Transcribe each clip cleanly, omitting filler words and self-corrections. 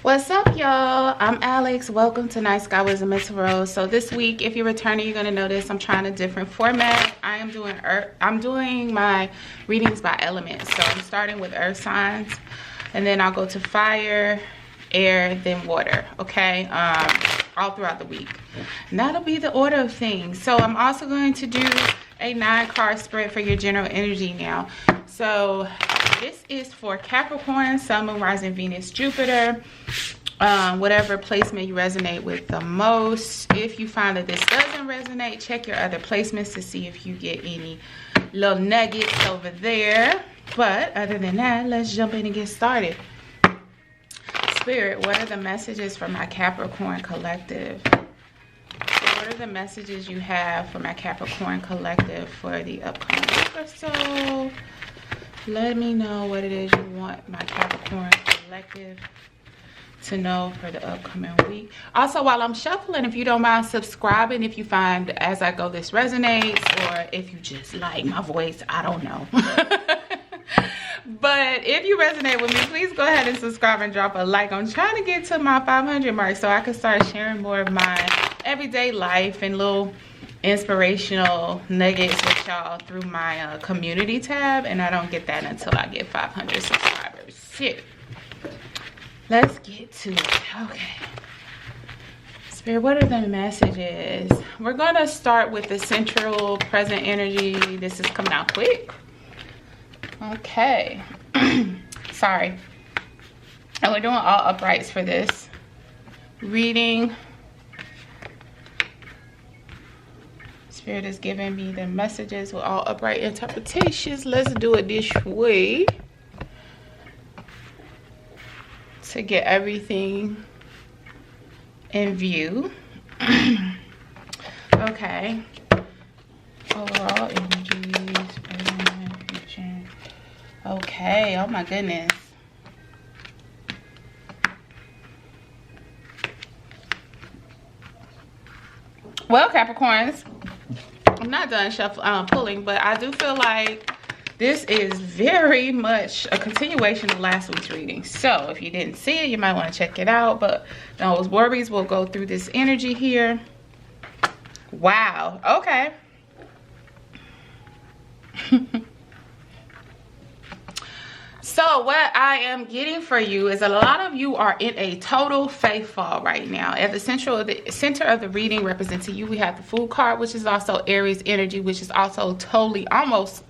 What's up, y'all? I'm Alex. Welcome to Night Sky Wisdom and Tarot. So this week, if you're returning, you're gonna notice I'm trying a different format. I'm doing my readings by elements. So I'm starting with earth signs, and then I'll go to fire, air, then water. Okay, all throughout the week. And that'll be the order of things. So I'm also going to do a 9-card spread for your general energy now. So this is for Capricorn, Sun, Moon, Rising, Venus, Jupiter, whatever placement you resonate with the most. If you find that this doesn't resonate, check your other placements to see if you get any little nuggets over there. But other than that, let's jump in and get started. Spirit, what are the messages for my Capricorn collective? What are the messages you have for my Capricorn collective for the upcoming week or so? Let me know what it is you want my Capricorn collective to know for the upcoming week. Also, while I'm shuffling, if you don't mind subscribing, if you find as I go this resonates, or if you just like my voice, I don't know. But if you resonate with me, please go ahead and subscribe and drop a like. I'm trying to get to my 500 mark so I can start sharing more of my everyday life and little inspirational nuggets with y'all through my community tab, and I don't get that until I get 500 subscribers. Shit. Let's get to it. Okay, Spirit, what are the messages? We're gonna start with the central present energy. This is coming out quick. Okay. Sorry, and we're doing all uprights for this reading. Spirit is giving me the messages with all upright interpretations. Let's do it this way to get everything in view. Okay. Overall energies. Okay. Oh my goodness. Well, Capricorns, I'm not done pulling, but I do feel like this is very much a continuation of last week's reading. So if you didn't see it, you might want to check it out. But those worries will go through this energy here. Wow. Okay. So what I am getting for you is a lot of you are in a total faith fall right now. At the center of the reading representing you, we have the Fool card, which is also Aries energy, which is also totally almost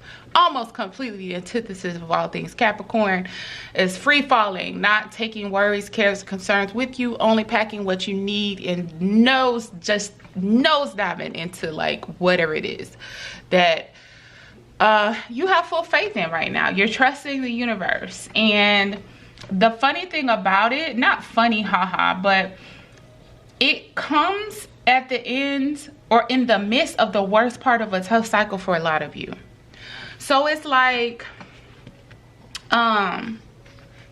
completely the antithesis of all things Capricorn. Is free falling, not taking worries, cares, concerns with you, only packing what you need and nose diving into like whatever it is that you have full faith in right now. You're trusting the universe. And the funny thing about it, not funny, haha, but it comes at the end or in the midst of the worst part of a tough cycle for a lot of you. So it's like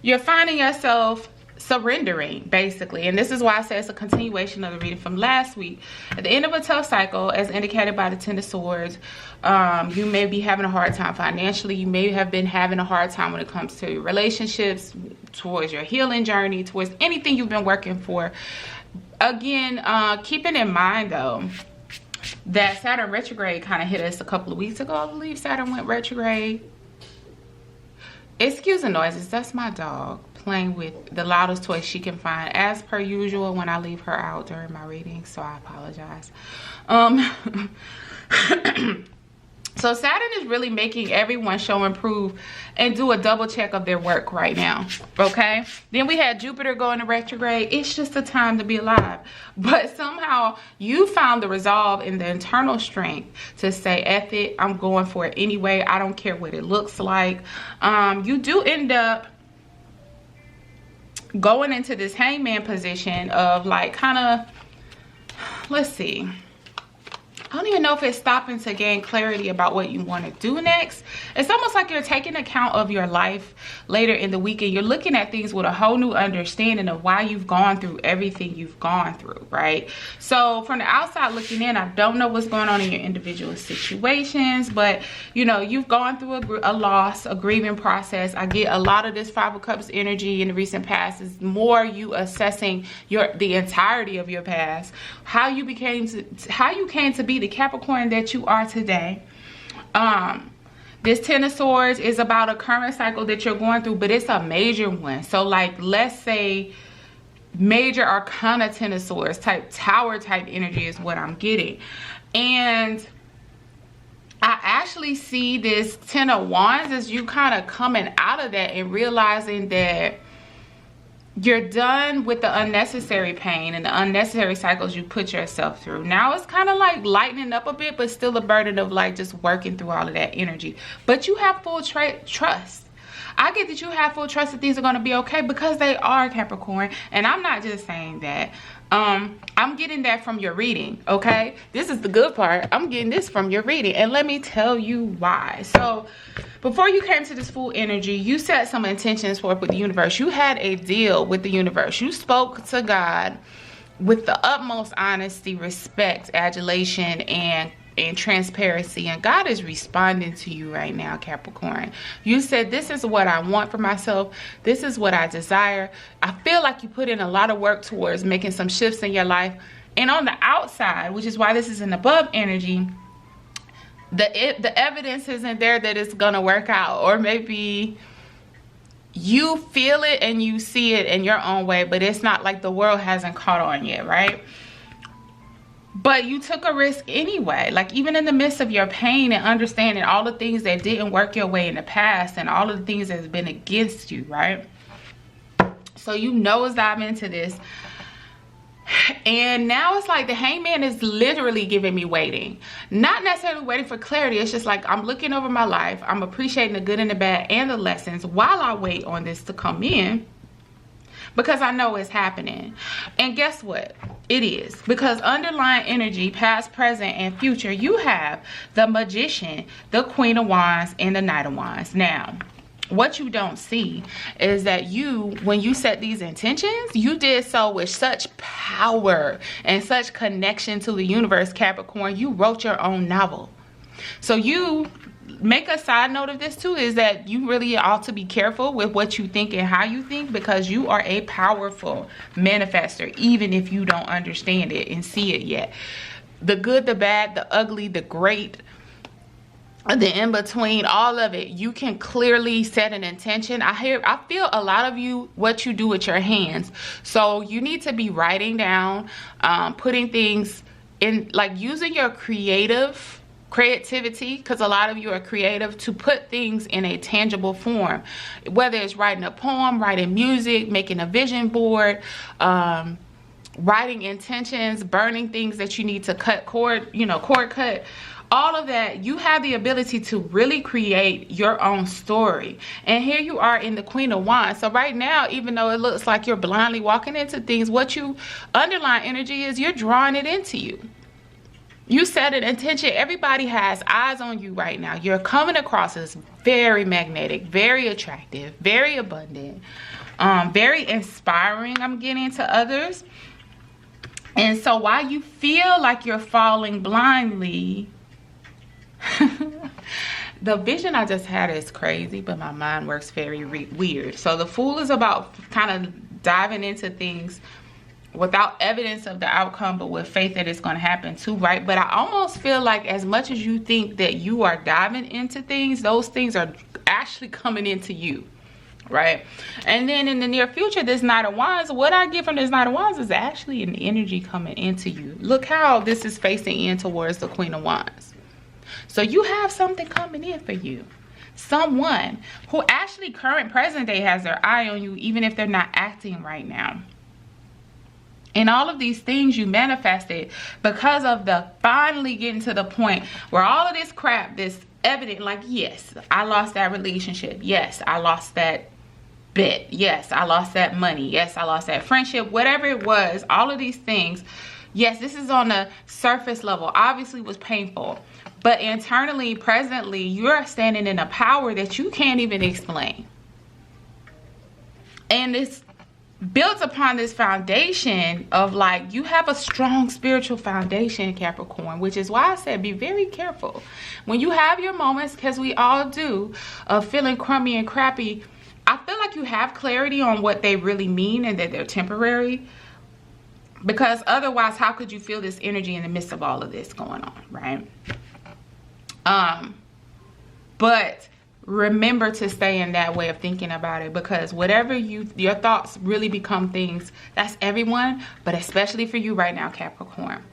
you're finding yourself surrendering, basically. And this is why I say it's a continuation of the reading from last week. At the end of a tough cycle, as indicated by the Ten of Swords, you may be having a hard time financially. You may have been having a hard time when it comes to relationships, towards your healing journey, towards anything you've been working for. Again, keeping in mind though that Saturn retrograde kind of hit us a couple of weeks ago. I believe Saturn went retrograde. Excuse the noises, that's my dog playing with the loudest toy she can find, as per usual when I leave her out during my reading, so I apologize. So Saturn is really making everyone show and prove and do a double check of their work right now, okay? Then we had Jupiter going to retrograde. It's just a time to be alive. But somehow you found the resolve and the internal strength to say, F it, I'm going for it anyway. I don't care what it looks like. You do end up going into this hangman position of like kind of, let's see. I don't even know if it's stopping to gain clarity about what you want to do next. It's almost like you're taking account of your life later in the week, and you're looking at things with a whole new understanding of why you've gone through everything you've gone through, right? So from the outside looking in, I don't know what's going on in your individual situations, but you know, you've gone through a loss, a grieving process. I get a lot of this Five of Cups energy in the recent past is more you assessing the entirety of your past, how you came to be the Capricorn that you are today. This Ten of Swords is about a current cycle that you're going through, but it's a major one. So like, let's say major arcana Ten of Swords type, tower type energy is what I'm getting. And I actually see this Ten of Wands as you kind of coming out of that and realizing that you're done with the unnecessary pain and the unnecessary cycles you put yourself through. Now it's kind of like lightening up a bit, but still a burden of like just working through all of that energy. But you have full trust. I get that you have full trust that things are going to be okay, because they are, Capricorn. And I'm not just saying that. I'm getting that from your reading, okay? This is the good part. I'm getting this from your reading, and let me tell you why. So before you came to this full energy, you set some intentions for it with the universe. You had a deal with the universe. You spoke to God with the utmost honesty, respect, adulation, and transparency, and God is responding to you right now, Capricorn. You said, this is what I want for myself, this is what I desire. I feel like you put in a lot of work towards making some shifts in your life, and on the outside, which is why this is an above energy, the evidence isn't there that it's gonna work out. Or maybe you feel it and you see it in your own way, but it's not like the world hasn't caught on yet, right? But you took a risk anyway. Like, even in the midst of your pain and understanding all the things that didn't work your way in the past and all of the things that's been against you, right? So you nose dive into this. And now it's like the Hangman is literally giving me waiting. Not necessarily waiting for clarity. It's just like, I'm looking over my life. I'm appreciating the good and the bad and the lessons while I wait on this to come in, because I know it's happening. And guess what? It is. Because underlying energy, past, present, and future, you have the Magician, the Queen of Wands, and the Knight of Wands. Now, what you don't see is that when you set these intentions, you did so with such power and such connection to the universe, Capricorn. You wrote your own novel. So you make a side note of this too, is that you really ought to be careful with what you think and how you think, because you are a powerful manifester, even if you don't understand it and see it yet. The good, the bad, the ugly, the great, the in-between, all of it, you can clearly set an intention. I feel a lot of you, what you do with your hands. So you need to be writing down, putting things in, like using your creativity, because a lot of you are creative, to put things in a tangible form, whether it's writing a poem, writing music, making a vision board, writing intentions, burning things that you need to cut cord cut. All of that, you have the ability to really create your own story. And here you are in the Queen of Wands. So right now, even though it looks like you're blindly walking into things, what you underlying energy is you're drawing it into you. You set an intention. Everybody has eyes on you right now. You're coming across as very magnetic, very attractive, very abundant, very inspiring, I'm getting, to others. And so while you feel like you're falling blindly, the vision I just had is crazy, but my mind works very weird. So the Fool is about kind of diving into things without evidence of the outcome, but with faith that it's going to happen too, right? But I almost feel like as much as you think that you are diving into things, those things are actually coming into you, right? And then in the near future, this Knight of Wands, what I get from this Knight of Wands is actually an energy coming into you. Look how this is facing in towards the Queen of Wands. So you have something coming in for you. Someone who actually current present day has their eye on you, even if they're not acting right now. And all of these things you manifested because of the finally getting to the point where all of this crap, this evident, like, yes, I lost that relationship. Yes, I lost that bet. Yes, I lost that money. Yes, I lost that friendship. Whatever it was, all of these things, Yes, this is on the surface level. Obviously was painful. But internally, presently, you're standing in a power that you can't even explain. And it's built upon this foundation of like, you have a strong spiritual foundation, Capricorn, which is why I said be very careful. When you have your moments, because we all do, of feeling crummy and crappy, I feel like you have clarity on what they really mean and that they're temporary. Because otherwise, how could you feel this energy in the midst of all of this going on, right? But remember to stay in that way of thinking about it, because whatever your thoughts really become things. That's everyone, but especially for you right now, Capricorn.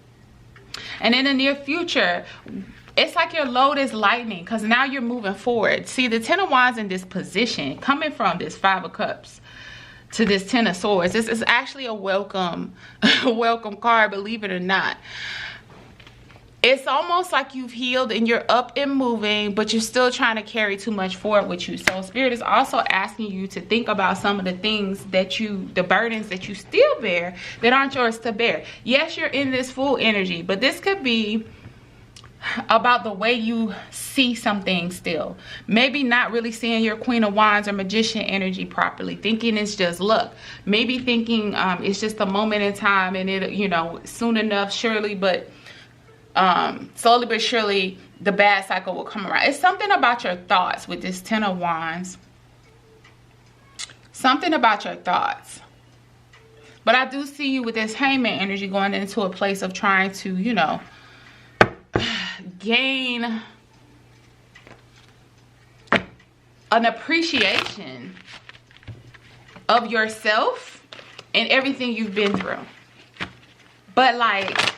And in the near future, it's like your load is lightening, because now you're moving forward. See, the Ten of Wands in this position, coming from this Five of Cups to this Ten of Swords, this is actually a welcome welcome card, believe it or not. It's almost like you've healed and you're up and moving, but you're still trying to carry too much forward with you. So Spirit is also asking you to think about some of the things that the burdens that you still bear that aren't yours to bear. Yes, you're in this full energy, but this could be about the way you see something still. Maybe not really seeing your Queen of Wands or Magician energy properly, thinking it's just luck. Maybe thinking it's just a moment in time and it, you know, soon enough, surely, but slowly but surely the bad cycle will come around. It's something about your thoughts with this Ten of Wands. Something about your thoughts. But I do see you with this Hangman energy going into a place of trying to, you know, gain an appreciation of yourself and everything you've been through. But like,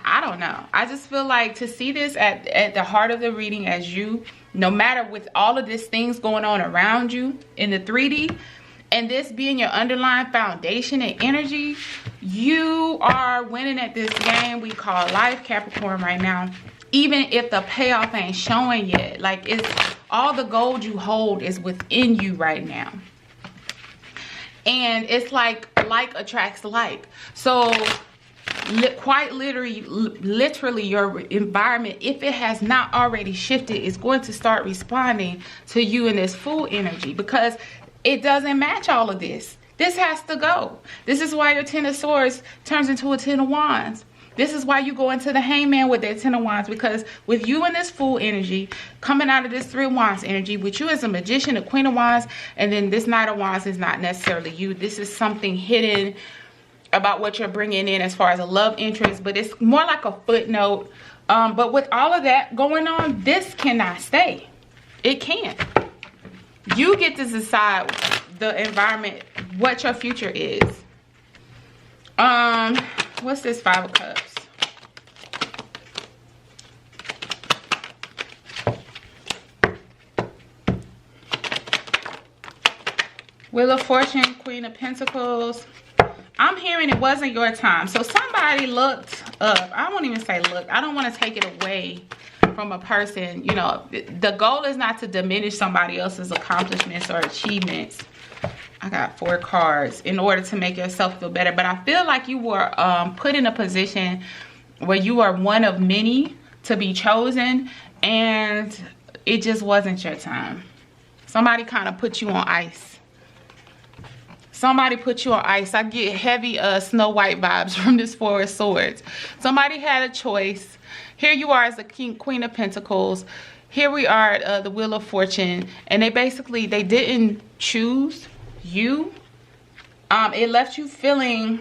I don't know. I just feel like to see this at the heart of the reading as you, no matter with all of these things going on around you in the 3D, and this being your underlying foundation and energy, you are winning at this game we call life, Capricorn, right now. Even if the payoff ain't showing yet. Like, it's all the gold you hold is within you right now. And it's like attracts like. So quite literally your environment, if it has not already shifted, is going to start responding to you in this full energy, because it doesn't match all of this. This has to go. This is why your Ten of Swords turns into a Ten of Wands. This is why you go into the Hangman with that Ten of Wands, because with you in this full energy, coming out of this Three of Wands energy, with you as a Magician, a Queen of Wands, and then this Knight of Wands is not necessarily you. This is something hidden about what you're bringing in as far as a love interest, but it's more like a footnote. But with all of that going on, this cannot stay. It can't. You get to decide the environment, what your future is. What's this Five of Cups? Wheel of Fortune, Queen of Pentacles. I'm hearing it wasn't your time. So somebody looked up. I won't even say look. I don't want to take it away from a person. You know, the goal is not to diminish somebody else's accomplishments or achievements. I got 4 cards in order to make yourself feel better. But I feel like you were put in a position where you are one of many to be chosen, and it just wasn't your time. Somebody kind of put you on ice. Somebody put you on ice. I get heavy Snow White vibes from this Four of Swords. Somebody had a choice. Here you are as the Queen of Pentacles. Here we are at the Wheel of Fortune. And they didn't choose you. It left you feeling,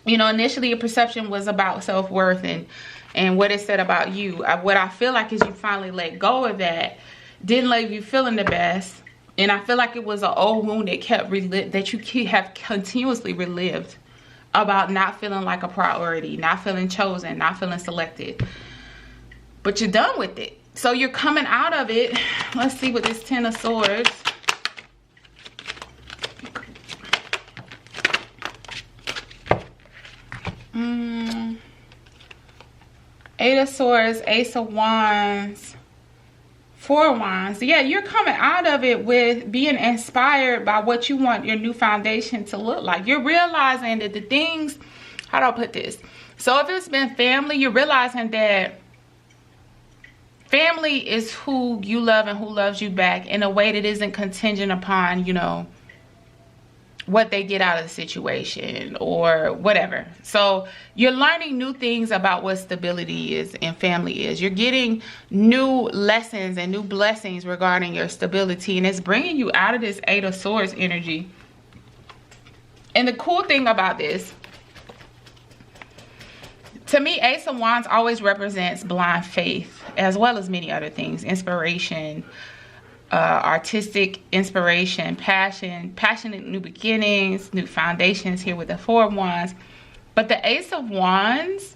you know, initially your perception was about self-worth and what it said about you. What I feel like is you finally let go of that. Didn't leave you feeling the best. And I feel like it was an old wound that you have continuously relived about not feeling like a priority, not feeling chosen, not feeling selected. But you're done with it. So you're coming out of it. Let's see what this Ten of Swords. Eight of Swords, Ace of Wands, Four of Wands. Yeah, you're coming out of it with being inspired by what you want your new foundation to look like. You're realizing that the things, how do I put this? So if it's been family, you're realizing that family is who you love and who loves you back in a way that isn't contingent upon, you know, what they get out of the situation or whatever. So you're learning new things about what stability is and family is. You're getting new lessons and new blessings regarding your stability, and it's bringing you out of this 8 of Swords energy. And the cool thing about this, to me, Ace of Wands always represents blind faith, as well as many other things. Inspiration, artistic inspiration, passion, passionate new beginnings, new foundations here with the 4 of Wands. But the Ace of Wands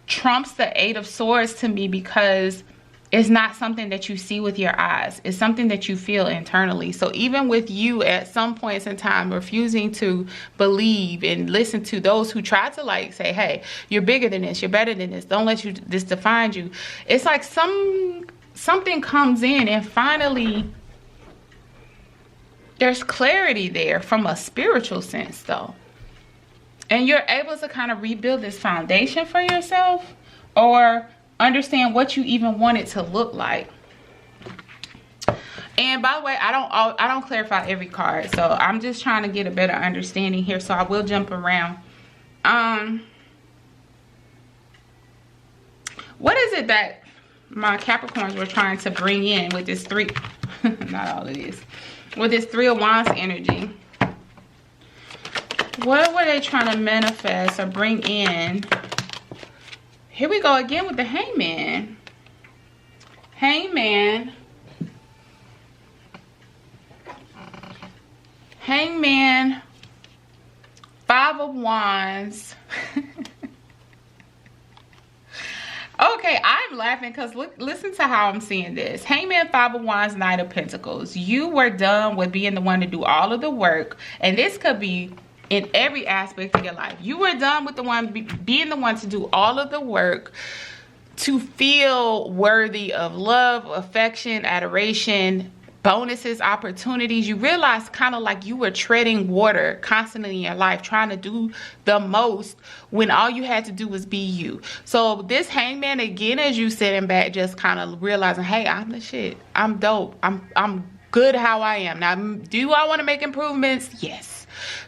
trumps the 8 of Swords to me because it's not something that you see with your eyes. It's something that you feel internally. So even with you at some points in time refusing to believe and listen to those who try to like say, hey, you're bigger than this, you're better than this, don't let this define you. It's like something comes in and finally there's clarity there from a spiritual sense though. And you're able to kind of rebuild this foundation for yourself or understand what you even want it to look like. And by the way, I don't clarify every card, so I'm just trying to get a better understanding here, so I will jump around. What is it that my Capricorns were trying to bring in with this 3 not all of this, with this 3 of Wands energy? What were they trying to manifest or bring in? Here we go again with the Hangman. Hangman. Hangman. 5 of Wands. Okay, I'm laughing because listen to how I'm seeing this. Hangman, 5 of Wands, Knight of Pentacles. You were done with being the one to do all of the work. And this could be in every aspect of your life. You were done with being the one to do all of the work to feel worthy of love, affection, adoration, bonuses, opportunities. You realize kind of like you were treading water constantly in your life, trying to do the most when all you had to do was be you. So this Hangman, again, as you sitting back, just kind of realizing, hey, I'm the shit. I'm dope. I'm good how I am. Now, do I want to make improvements? Yes.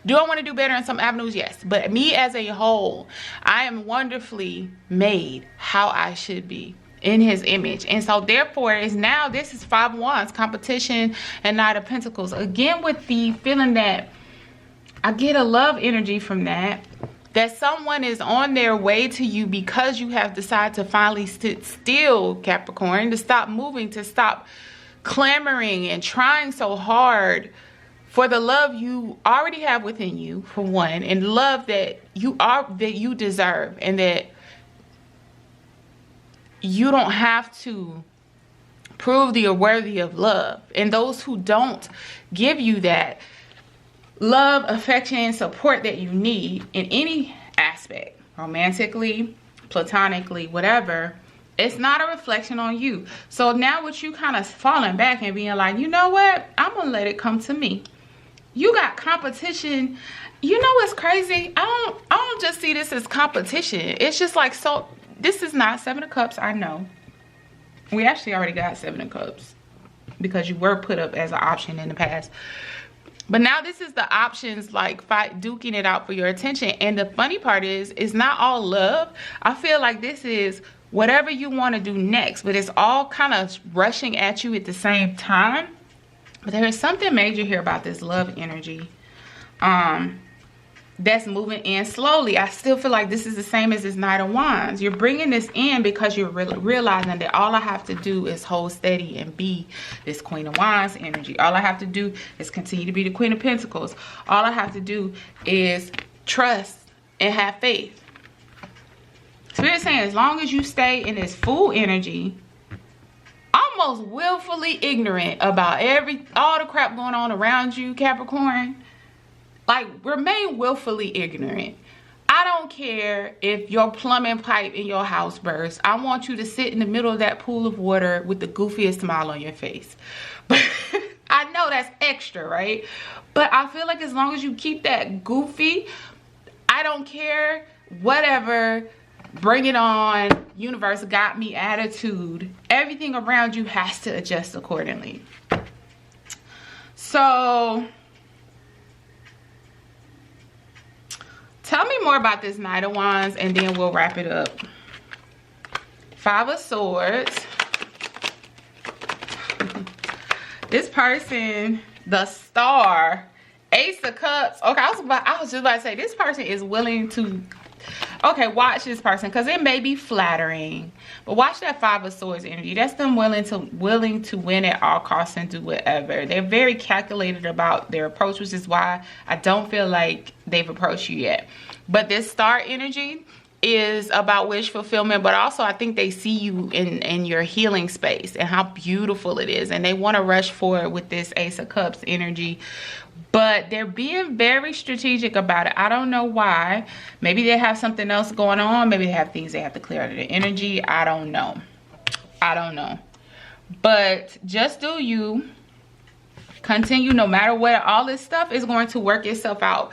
Do I want to do better in some avenues? Yes. But me as a whole, I am wonderfully made how I should be in his image. And so therefore this is 5 of Wands, competition and Knight of Pentacles. Again, with the feeling that I get a love energy from that someone is on their way to you because you have decided to finally sit still, Capricorn, to stop moving, to stop clamoring and trying so hard for the love you already have within you, for one, and love that you deserve, and that you don't have to prove that you're worthy of love. And those who don't give you that love, affection, support that you need in any aspect, romantically, platonically, whatever, it's not a reflection on you. So now with you kind of falling back and being like, you know what, I'm gonna let it come to me. You got competition. You know what's crazy? I don't just see this as competition. It's just like, so this is not 7 of Cups, I know. We actually already got 7 of Cups because you were put up as an option in the past. But now this is the options, like duking it out for your attention. And the funny part is, it's not all love. I feel like this is whatever you want to do next, but it's all kind of rushing at you at the same time. But there is something major here about this love energy that's moving in slowly. I still feel like this is the same as this Knight of Wands. You're bringing this in because you're realizing that all I have to do is hold steady and be this Queen of Wands energy. All I have to do is continue to be the Queen of Pentacles. All I have to do is trust and have faith. Spirit's saying as long as you stay in this Fool energy, almost willfully ignorant about all the crap going on around you, Capricorn, like, remain willfully ignorant. I don't care if your plumbing pipe in your house bursts. I want you to sit in the middle of that pool of water with the goofiest smile on your face. But I know that's extra, right? But I feel like as long as you keep that goofy, I don't care whatever, bring it on, universe got me attitude, everything around you has to adjust accordingly. So tell me more about this Knight of Wands and then we'll wrap it up. Five of Swords. This person, the Star, Ace of Cups. Okay, I was just about to say, this person is willing to, okay, watch this person, because it may be flattering, but watch that Five of Swords energy. That's them willing to win at all costs and do whatever. They're very calculated about their approach, which is why I don't feel like they've approached you yet. But this Star energy is about wish fulfillment, but also I think they see you in your healing space and how beautiful it is, and they want to rush forward with this Ace of Cups energy, but they're being very strategic about it. I don't know why. Maybe they have something else going on. Maybe they have things they have to clear out of their energy. I don't know. But just do you. Continue no matter what. All this stuff is going to work itself out.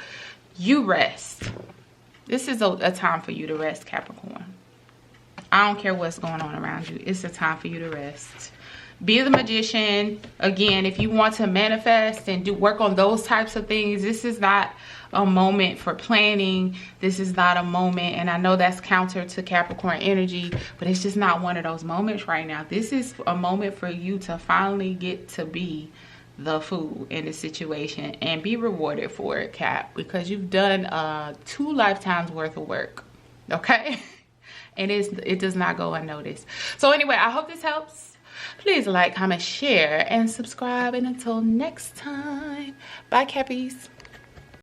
You rest. This is a time for you to rest, Capricorn. I don't care what's going on around you. It's a time for you to rest. Be the Magician. Again, if you want to manifest and do work on those types of things, this is not a moment for planning. This is not a moment, and I know that's counter to Capricorn energy, but it's just not one of those moments right now. This is a moment for you to finally get to be the fool in the situation and be rewarded for it, Cap, because you've done 2 lifetimes worth of work, okay? And it does not go unnoticed. So anyway, I hope this helps. Please like, comment, share, and subscribe, and until next time, bye, Cappies.